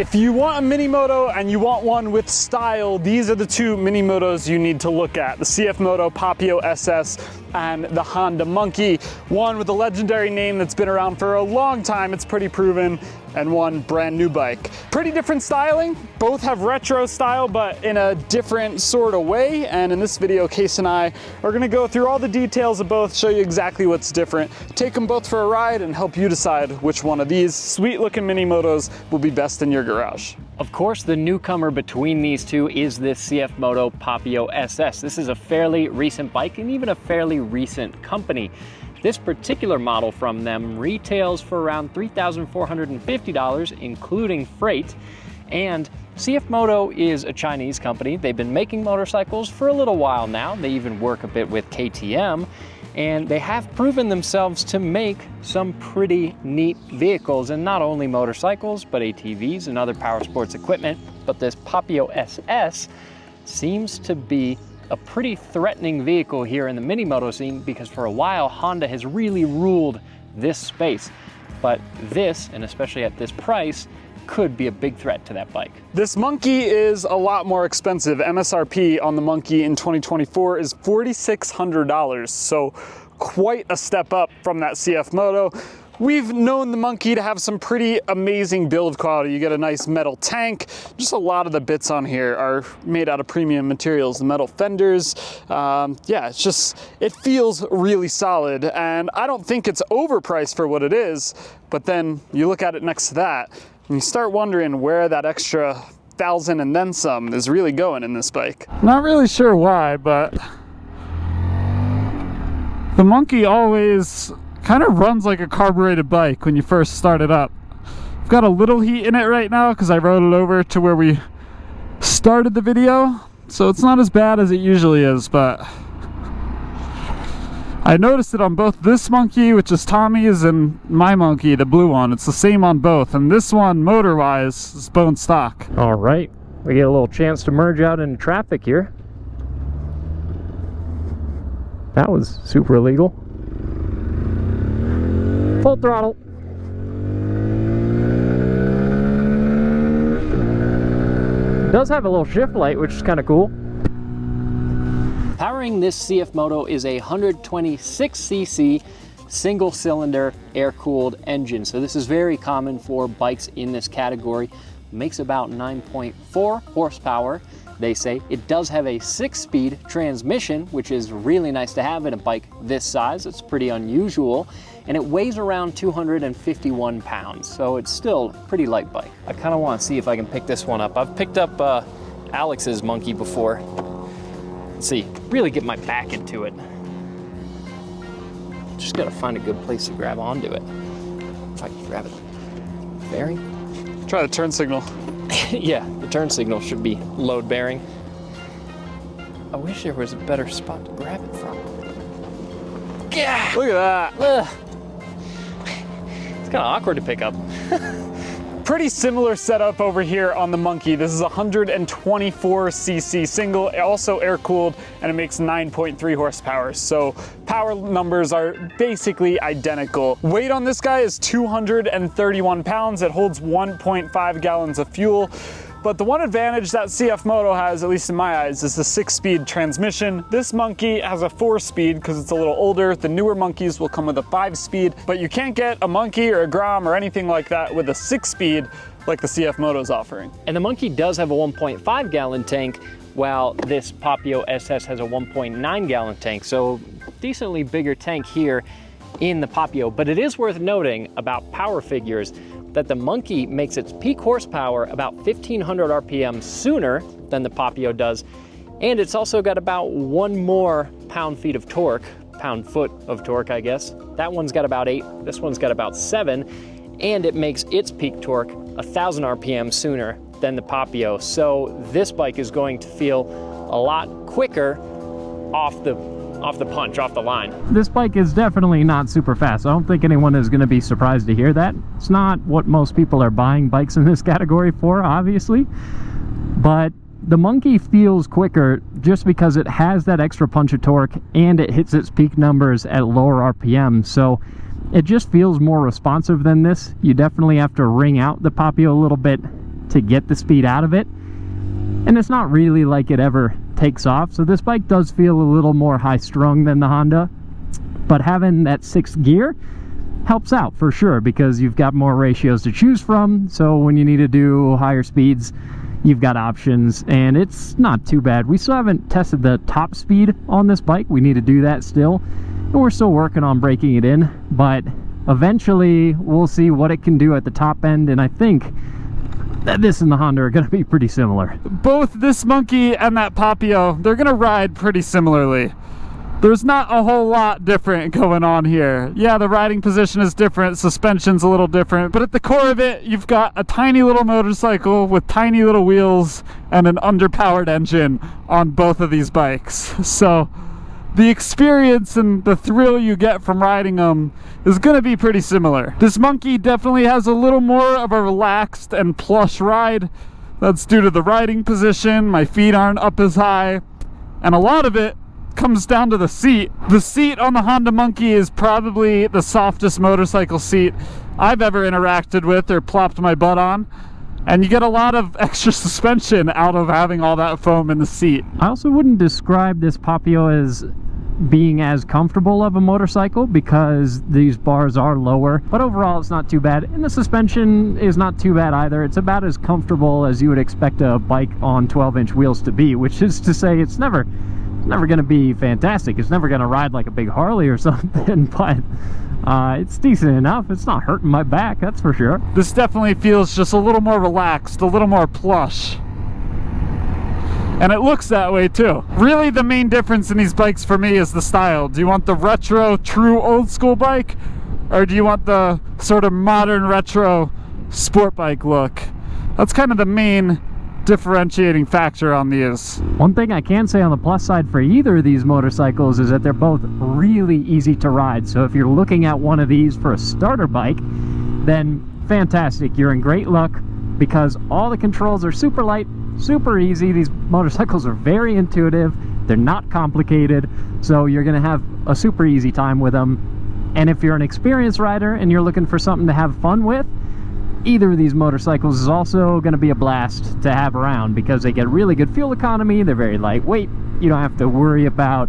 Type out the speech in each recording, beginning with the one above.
If you want a mini moto and you want one with style, these are the two mini motos you need to look at. The CFMoto Papio SS and the Honda Monkey. One with a legendary name that's been around for a long time, it's pretty proven, and one brand new bike. Pretty different styling. Both have retro style, but in a different sort of way. And in this video, Kase and I are gonna go through all the details of both, show you exactly what's different, take them both for a ride, and help you decide which one of these sweet looking mini motos will be best in your garage. Of course, the newcomer between these two is this CFMoto Papio SS. This is a fairly recent bike and even a fairly recent company. This particular model from them retails for around $3,450, including freight. And CFMoto is a Chinese company. They've been making motorcycles for a little while now. They even work a bit with KTM. And they have proven themselves to make some pretty neat vehicles, and not only motorcycles, but ATVs and other power sports equipment. But this Papio SS seems to be a pretty threatening vehicle here in the mini moto scene, because for a while Honda has really ruled this space. But this, and especially at this price, could be a big threat to that bike. This Monkey is a lot more expensive. MSRP on the Monkey in 2024 is $4,600, so quite a step up from that CFMoto. We've known the Monkey to have some pretty amazing build quality. You get a nice metal tank. Just a lot of the bits on here are made out of premium materials, the metal fenders. Yeah, it feels really solid, and I don't think it's overpriced for what it is, but then you look at it next to that, and you start wondering where that extra $1,000 and then some is really going in this bike. Not really sure why, but the Monkey always kind of runs like a carbureted bike when you first start it up. I've got a little heat in it right now because I rode it over to where we started the video, so it's not as bad as it usually is, but I noticed it on both this Monkey, which is Tommy's, and my Monkey, the blue one. It's the same on both, and this one, motor-wise, is bone stock. All right, we get a little chance to merge out into traffic here. That was super illegal. Full throttle. It does have a little shift light, which is kind of cool. Powering this CFMoto is a 126cc single-cylinder air-cooled engine. So this is very common for bikes in this category. Makes about 9.4 horsepower, they say. It does have a 6-speed transmission, which is really nice to have in a bike this size. It's pretty unusual. And it weighs around 251 pounds, so it's still a pretty light bike. I kind of want to see if I can pick this one up. I've picked up Alex's Monkey before. Let's see, really get my back into it. Just gotta find a good place to grab onto it. If I can grab it. Bearing? Try the turn signal. Yeah, the turn signal should be load bearing. I wish there was a better spot to grab it from. Yeah! Look at that. Ugh. It's kind of awkward to pick up. Pretty similar setup over here on the Monkey. This is a 124cc single, also air-cooled, and it makes 9.3 horsepower. So power numbers are basically identical. Weight on this guy is 231 pounds. It holds 1.5 gallons of fuel. But the one advantage that CFMoto has, at least in my eyes, is the 6-speed transmission. This Monkey has a 4-speed because it's a little older. The newer Monkeys will come with a 5-speed, but you can't get a Monkey or a Grom or anything like that with a 6-speed like the CFMoto is offering. And the Monkey does have a 1.5 gallon tank, while this Papio SS has a 1.9 gallon tank. So decently bigger tank here in the Papio. But it is worth noting about power figures that the Monkey makes its peak horsepower about 1,500 RPM sooner than the Papio does. And it's also got about 1 more pound-feet of torque, pound-foot of torque, I guess. That one's got about 8, this one's got about 7, and it makes its peak torque 1,000 RPM sooner than the Papio. So this bike is going to feel a lot quicker off the punch, off the line. This bike is definitely not super fast. I don't think anyone is going to be surprised to hear that. It's not what most people are buying bikes in this category for, obviously. But the Monkey feels quicker just because it has that extra punch of torque and it hits its peak numbers at lower RPM. So it just feels more responsive than this. You definitely have to wring out the Papio a little bit to get the speed out of it. And it's not really like it ever takes off. So this bike does feel a little more high-strung than the Honda. But having that 6th gear helps out for sure, because you've got more ratios to choose from. So when you need to do higher speeds, you've got options, and it's not too bad. We still haven't tested the top speed on this bike. We need to do that still, and we're still working on breaking it in, but eventually we'll see what it can do at the top end, and I think that this and the Honda are going to be pretty similar. Both this monkey and that Papio, they're going to ride pretty similarly. There's not a whole lot different going on here. Yeah, the riding position is different, suspension's a little different, but at the core of it, you've got a tiny little motorcycle with tiny little wheels and an underpowered engine on both of these bikes. So the experience and the thrill you get from riding them is going to be pretty similar. This monkey definitely has a little more of a relaxed and plush ride. That's due to the riding position. My feet aren't up as high, and a lot of it comes down to the seat. The seat on the Honda Monkey is probably the softest motorcycle seat I've ever interacted with or plopped my butt on, and you get a lot of extra suspension out of having all that foam in the seat. I also wouldn't describe this Papio as being as comfortable of a motorcycle because these bars are lower, but overall it's not too bad, and the suspension is not too bad either. It's about as comfortable as you would expect a bike on 12-inch wheels to be, which is to say it's never going to be fantastic. It's never going to ride like a big Harley or something, but it's decent enough. It's not hurting my back, that's for sure. This definitely feels just a little more relaxed, a little more plush. And it looks that way too. Really, the main difference in these bikes for me is the style. Do you want the retro, true old school bike? Or do you want the sort of modern retro sport bike look? That's kind of the main differentiating factor on these. One thing I can say on the plus side for either of these motorcycles is that they're both really easy to ride. So if you're looking at one of these for a starter bike, then fantastic, you're in great luck, because all the controls are super light, super easy. These motorcycles are very intuitive, they're not complicated, so you're gonna have a super easy time with them. And if you're an experienced rider and you're looking for something to have fun with, either of these motorcycles is also going to be a blast to have around, because they get really good fuel economy, they're very lightweight, you don't have to worry about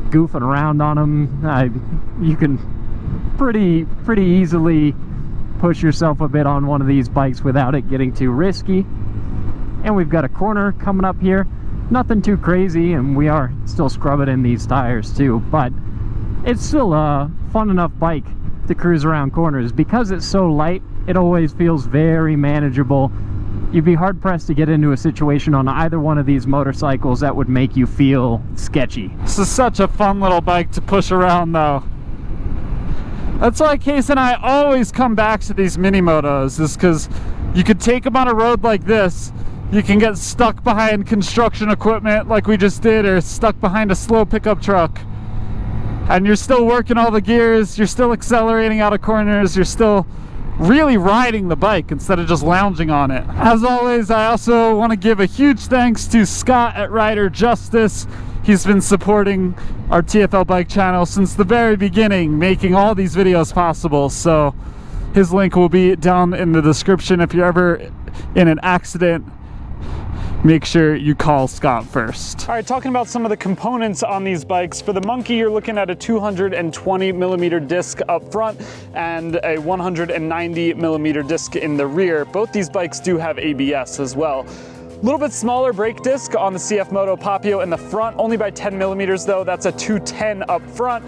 goofing around on them. You can pretty easily push yourself a bit on one of these bikes without it getting too risky. And we've got a corner coming up here, nothing too crazy, and we are still scrubbing in these tires too, but it's still a fun enough bike to cruise around corners. Because it's so light, it always feels very manageable. You'd be hard-pressed to get into a situation on either one of these motorcycles that would make you feel sketchy. This is such a fun little bike to push around though. That's why Kase and I always come back to these mini motos, is because you could take them on a road like this, you can get stuck behind construction equipment like we just did, or stuck behind a slow pickup truck, and you're still working all the gears, you're still accelerating out of corners, you're still really riding the bike instead of just lounging on it. As always, I also want to give a huge thanks to Scott at Rider Justice. He's been supporting our TFL bike channel since the very beginning, making all these videos possible. So his link will be down in the description. If you're ever in an accident, make sure you call Scott first. All right, talking about some of the components on these bikes. For the Monkey, you're looking at a 220 millimeter disc up front and a 190 millimeter disc in the rear. Both these bikes do have ABS as well. A little bit smaller brake disc on the CFMoto Papio in the front, only by 10 millimeters though. That's a 210 up front,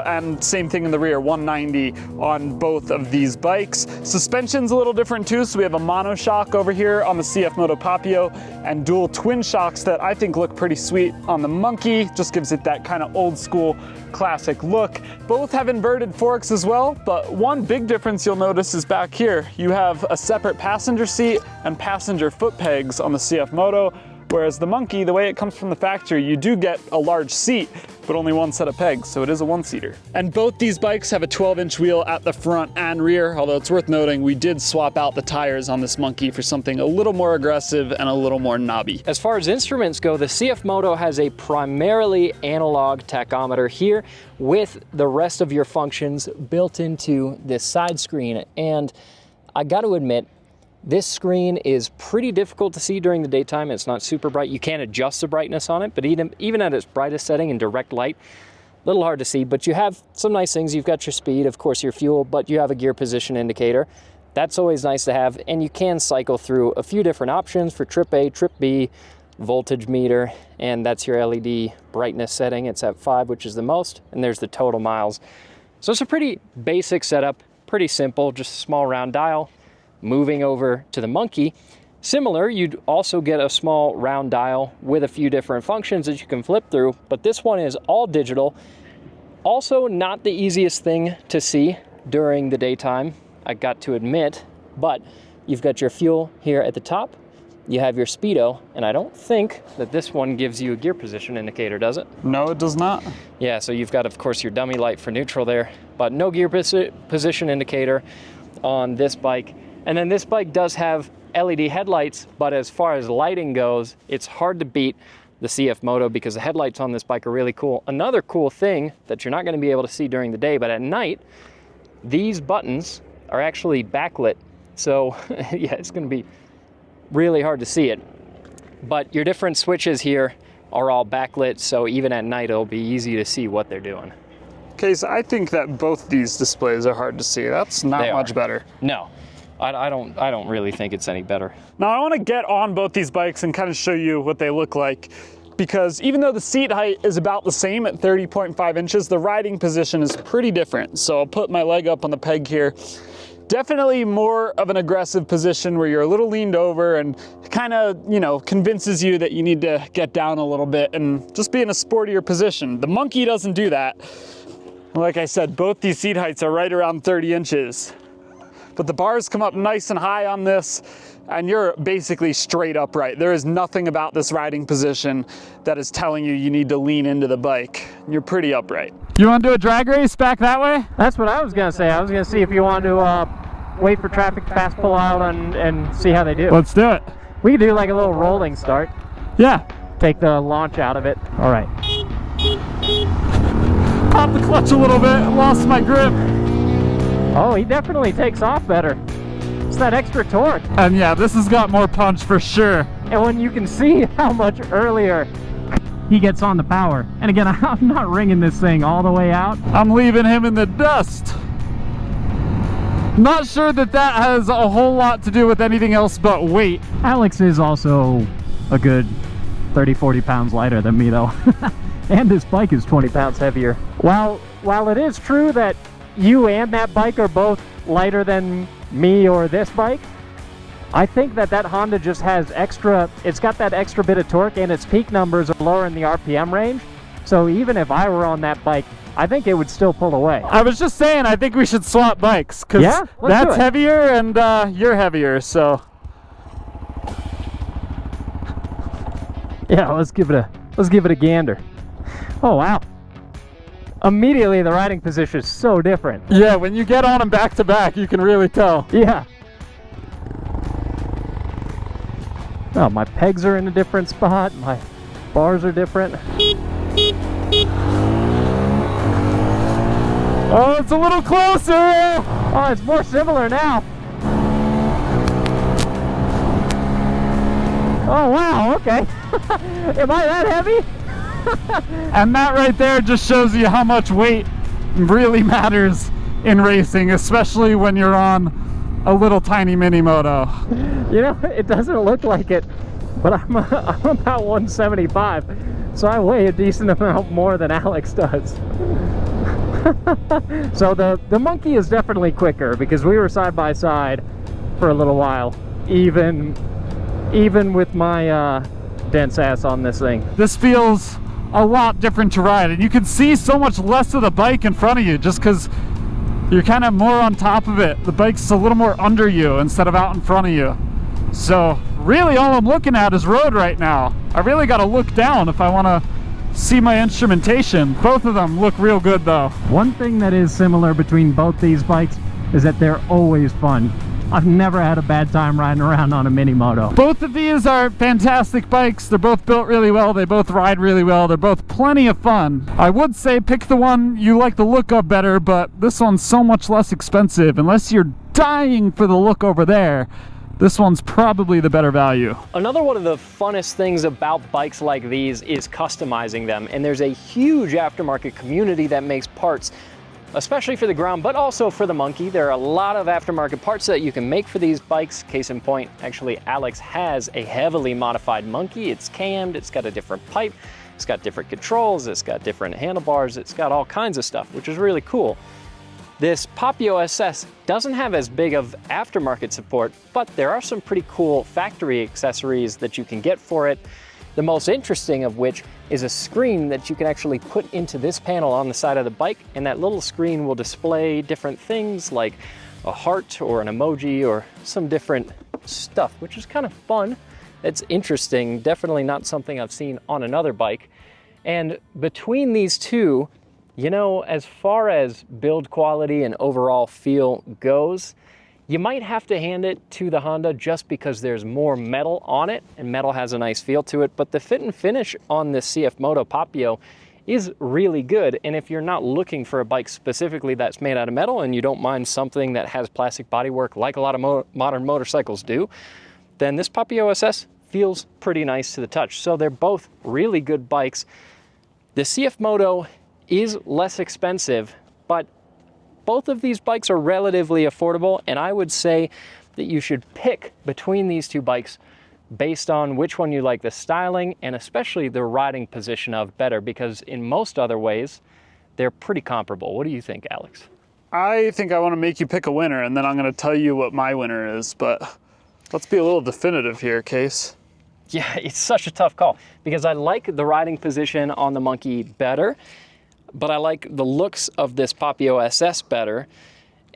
and same thing in the rear, 190 on both of these bikes. Suspension's a little different too, so we have a monoshock over here on the CFMoto Papio and dual twin shocks that I think look pretty sweet on the Monkey. Just gives it that kind of old school classic look. Both have inverted forks as well, but one big difference you'll notice is back here. You have a separate passenger seat and passenger foot pegs on the CFMoto, whereas the Monkey, the way it comes from the factory, you do get a large seat, but only one set of pegs, so it is a one-seater. And both these bikes have a 12-inch wheel at the front and rear, although it's worth noting we did swap out the tires on this Monkey for something a little more aggressive and a little more knobby. As far as instruments go, the CFMoto has a primarily analog tachometer here with the rest of your functions built into this side screen. And I got to admit, This screen is pretty difficult to see during the daytime. It's not super bright. You can adjust the brightness on it, but even at its brightest setting in direct light, a little hard to see, but you have some nice things. You've got your speed, of course, your fuel, but you have a gear position indicator. That's always nice to have, and you can cycle through a few different options for trip A, trip B, voltage meter, and that's your LED brightness setting. It's at 5, which is the most, and there's the total miles. So it's a pretty basic setup, pretty simple, just a small round dial. Moving over to the Monkey, similar, you'd also get a small round dial with a few different functions that you can flip through, but this one is all digital. Also not the easiest thing to see during the daytime, I got to admit, but you've got your fuel here at the top, you have your speedo, and I don't think that this one gives you a gear position indicator, does it? No, it does not. Yeah, so you've got, of course, your dummy light for neutral there, but no gear position indicator on this bike. And then this bike does have LED headlights, but as far as lighting goes, it's hard to beat the CFMoto because the headlights on this bike are really cool. Another cool thing that you're not going to be able to see during the day, but at night, these buttons are actually backlit. So yeah, it's going to be really hard to see it. But your different switches here are all backlit, so even at night, it'll be easy to see what they're doing. Kase, I think that both these displays are hard to see. That's not much better. No. I don't really think it's any better. Now I want to get on both these bikes and kind of show you what they look like, because even though the seat height is about the same at 30.5 inches, the riding position is pretty different. So I'll put my leg up on the peg here. Definitely more of an aggressive position where you're a little leaned over and kind of, you know, convinces you that you need to get down a little bit and just be in a sportier position. The Monkey doesn't do that. Like I said, both these seat heights are right around 30 inches. But the bars come up nice and high on this, and you're basically straight upright. There is nothing about this riding position that is telling you you need to lean into the bike. You're pretty upright. You want to do a drag race back that way? That's what I was going to say. I was going to see if you want to wait for traffic to pass, pull out, and see how they do. Let's do it. We could do like a little rolling start. Yeah. Take the launch out of it. All right. Pop the clutch a little bit, lost my grip. Oh, he definitely takes off better. It's that extra torque. And yeah, this has got more punch for sure. And when you can see how much earlier he gets on the power. And again, I'm not ringing this thing all the way out. I'm leaving him in the dust. Not sure that that has a whole lot to do with anything else but weight. Alex is also a good 30-40 pounds lighter than me though. And this bike is 20 pounds heavier. While it is true that you and that bike are both lighter than me or this bike, I think that Honda just has it's got that extra bit of torque, and its peak numbers are lower in the RPM range. So even if I were on that bike, I think it would still pull away. I was just saying, I think we should swap bikes, because that's heavier and you're heavier, so. Yeah, let's give it a gander. Oh wow. Immediately the riding position is so different. Yeah, when you get on them back to back, you can really tell. Yeah. Oh, my pegs are in a different spot. My bars are different. Oh, it's a little closer. Oh, it's more similar now. Oh, wow, okay. Am I that heavy? And that right there just shows you how much weight really matters in racing, especially when you're on a little tiny mini moto. You know, it doesn't look like it, but I'm about 175, so I weigh a decent amount more than Alex does. So the Monkey is definitely quicker because we were side by side for a little while, even with my dense ass on this thing. This feels a lot different to ride, and you can see so much less of the bike in front of you just because you're kind of more on top of it. The bike's a little more under you instead of out in front of you. So really all I'm looking at is road right now. I really got to look down if I want to see my instrumentation. Both of them look real good though. One thing that is similar between both these bikes is that they're always fun. I've never had a bad time riding around on a mini moto. Both of these are fantastic bikes. They're both built really well. They both ride really well. They're both plenty of fun. I would say pick the one you like the look of better, but this one's so much less expensive. Unless you're dying for the look over there, this one's probably the better value. Another one of the funnest things about bikes like these is customizing them, and there's a huge aftermarket community that makes parts, especially for the ground, but also for the Monkey. There are a lot of aftermarket parts that you can make for these bikes. Case in point, actually, Alex has a heavily modified Monkey. It's cammed, it's got a different pipe, it's got different controls, it's got different handlebars, it's got all kinds of stuff, which is really cool. This Papio SS doesn't have as big of aftermarket support, but there are some pretty cool factory accessories that you can get for it. The most interesting of which is a screen that you can actually put into this panel on the side of the bike, and that little screen will display different things like a heart or an emoji or some different stuff, which is kind of fun. It's interesting, definitely not something I've seen on another bike. And between these two, you know, as far as build quality and overall feel goes, you might have to hand it to the Honda just because there's more metal on it, and metal has a nice feel to it, but the fit and finish on this CFMoto Papio is really good. And if you're not looking for a bike specifically that's made out of metal and you don't mind something that has plastic bodywork like a lot of modern motorcycles do, then this Papio SS feels pretty nice to the touch. So they're both really good bikes. The CFMoto is less expensive, but both of these bikes are relatively affordable, and I would say that you should pick between these two bikes based on which one you like the styling and especially the riding position of better, because in most other ways, they're pretty comparable. What do you think, Alex? I think I want to make you pick a winner, and then I'm going to tell you what my winner is, but let's be a little definitive here, Kase. Yeah, it's such a tough call because I like the riding position on the Monkey better, but I like the looks of this Papio SS better,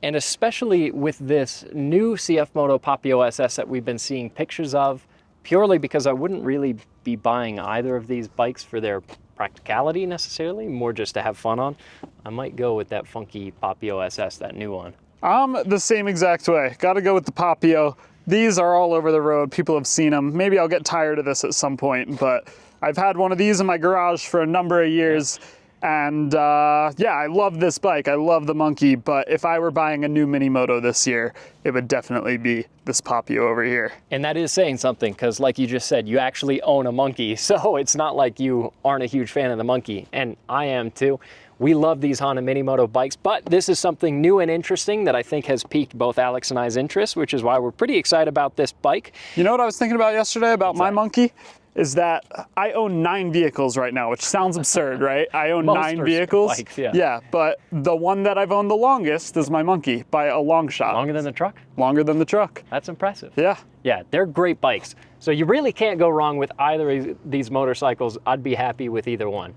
and especially with this new CFMoto Papio SS that we've been seeing pictures of, purely because I wouldn't really be buying either of these bikes for their practicality necessarily, more just to have fun on. I might go with that funky Papio SS, that new one. I'm the same exact way. Gotta go with the Papio. These are all over the road. People have seen them. Maybe I'll get tired of this at some point, but I've had one of these in my garage for a number of years. Yeah. And yeah, I love this bike. I love the Monkey, but if I were buying a new mini moto this year, it would definitely be this Papio over here. And that is saying something, because like you just said, you actually own a Monkey, so it's not like you aren't a huge fan of the Monkey, and I am too. We love these Honda mini moto bikes, but this is something new and interesting that I think has piqued both Alex and I's interest, which is why we're pretty excited about this bike. You know what I was thinking about yesterday about my Monkey? Is that I own 9 vehicles right now, which sounds absurd, right? I own 9 vehicles. Bikes, yeah. Yeah, but the one that I've owned the longest is my Monkey by a long shot. Longer than the truck? Longer than the truck. That's impressive. Yeah. Yeah, they're great bikes. So you really can't go wrong with either of these motorcycles. I'd be happy with either one.